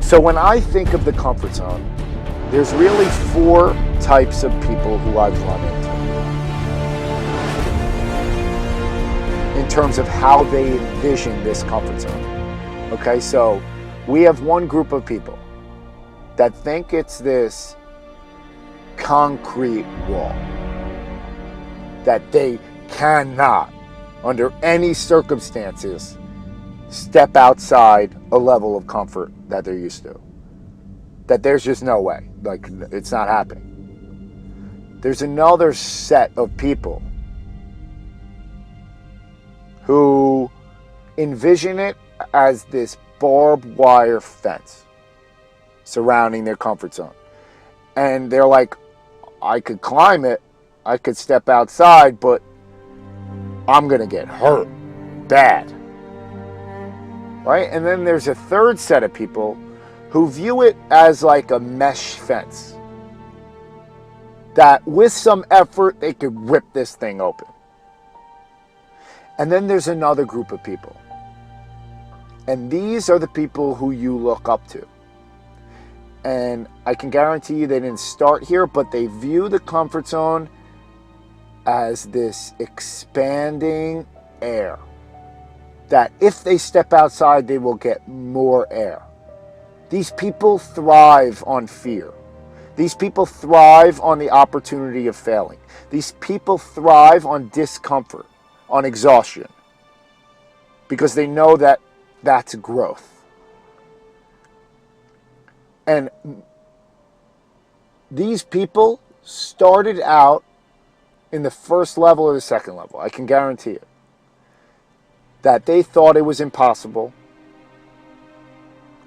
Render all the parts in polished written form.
So when I think of the comfort zone, there's really 4 types of people who I've run into in terms of how they envision this comfort zone. Okay, so we have one group of people that think it's this concrete wall that they cannot, under any circumstances, step outside a level of comfort that they're used to. That there's just no way, like it's not happening. There's another set of people who envision it as this barbed wire fence surrounding their comfort zone. And they're like, I could climb it, I could step outside, but I'm gonna get hurt bad. Right? And then there's a third set of people who view it as like a mesh fence. That with some effort, they could rip this thing open. And then there's another group of people. And these are the people who you look up to. And I can guarantee you they didn't start here, but they view the comfort zone as this expanding air. That if they step outside, they will get more air. These people thrive on fear. These people thrive on the opportunity of failing. These people thrive on discomfort, on exhaustion, because they know that that's growth. And these people started out in the first level or the second level. I can guarantee it. That they thought it was impossible,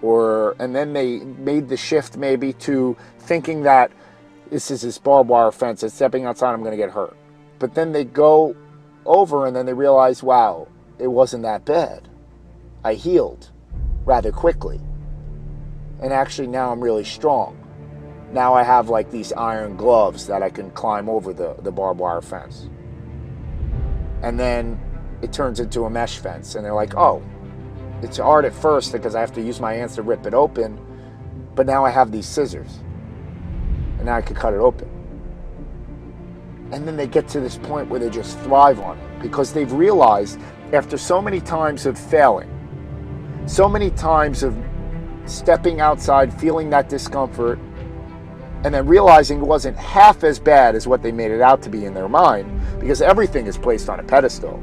and then they made the shift maybe to thinking that this is this barbed wire fence, and stepping outside I'm going to get hurt. But then they go over and then they realize, wow, it wasn't that bad. I healed rather quickly. And actually now I'm really strong. Now I have like these iron gloves that I can climb over the barbed wire fence. And then it turns into a mesh fence, and they're like, oh, it's hard at first because I have to use my hands to rip it open, but now I have these scissors, and now I can cut it open. And then they get to this point where they just thrive on it, because they've realized after so many times of failing, so many times of stepping outside, feeling that discomfort, and then realizing it wasn't half as bad as what they made it out to be in their mind, because everything is placed on a pedestal.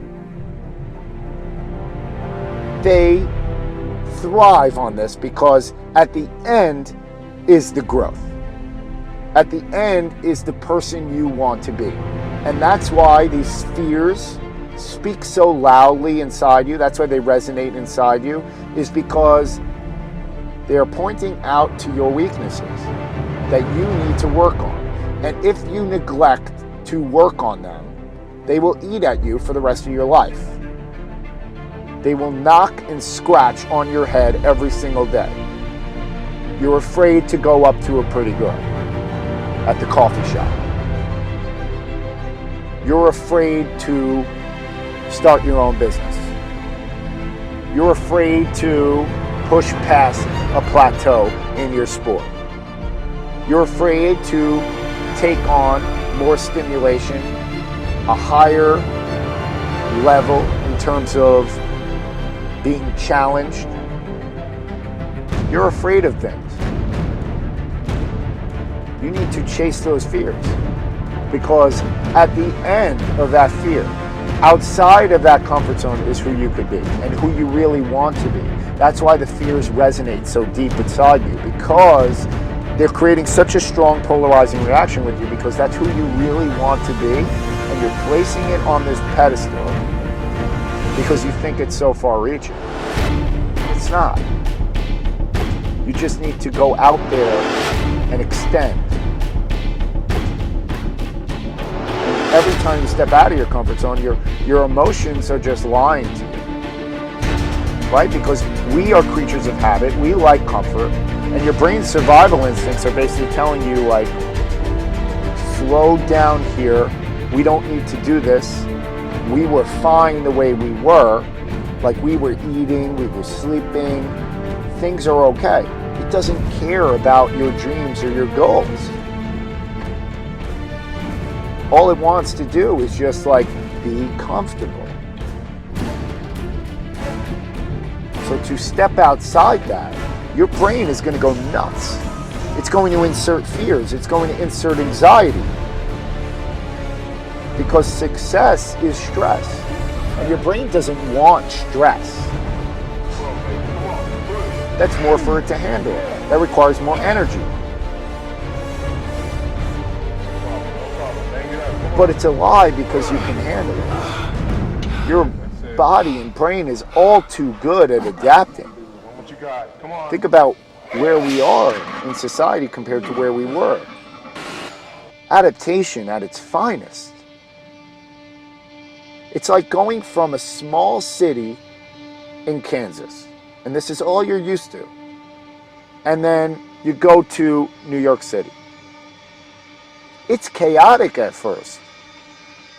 They thrive on this because at the end is the growth. At the end is the person you want to be. And that's why these fears speak so loudly inside you. That's why they resonate inside you, is because they are pointing out to your weaknesses that you need to work on. And if you neglect to work on them, they will eat at you for the rest of your life. They will knock and scratch on your head every single day. You're afraid to go up to a pretty girl at the coffee shop. You're afraid to start your own business. You're afraid to push past a plateau in your sport. You're afraid to take on more stimulation, a higher level in terms of being challenged. You're afraid of things. You need to chase those fears, because at the end of that fear, outside of that comfort zone, is who you could be and who you really want to be. That's why the fears resonate so deep inside you, because they're creating such a strong polarizing reaction with you, because that's who you really want to be, and you're placing it on this pedestal because you think it's so far-reaching. It's not. You just need to go out there and extend. And every time you step out of your comfort zone, your emotions are just lying to you. Right? Because we are creatures of habit. We like comfort. And your brain's survival instincts are basically telling you, like, slow down here. We don't need to do this. We were fine the way we were. Like, we were eating, we were sleeping. Things are okay. it doesn't care about your dreams or your goals. All it wants to do is just like be comfortable. So to step outside that, your brain is going to go nuts. It's going to insert fears. It's going to insert anxiety. Because success is stress. And your brain doesn't want stress. That's more for it to handle. That requires more energy. But it's a lie because you can handle it. Your body and brain is all too good at adapting. Think about where we are in society compared to where we were. Adaptation at its finest. It's like going from a small city in Kansas, and this is all you're used to, and then you go to New York City. It's chaotic at first.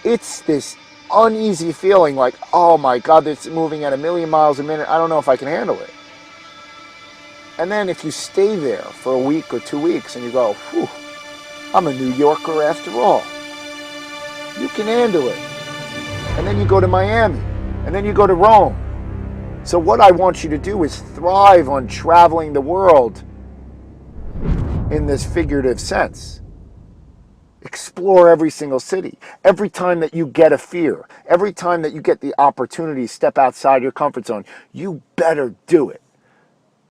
It's this uneasy feeling like, oh my God, it's moving at 1,000,000 miles a minute. I don't know if I can handle it. And then if you stay there for a week or 2 weeks and you go, whew, I'm a New Yorker after all. You can handle it. And then you go to Miami, and then you go to Rome. So what I want you to do is thrive on traveling the world in this figurative sense. Explore every single city. Every time that you get a fear, every time that you get the opportunity to step outside your comfort zone, you better do it.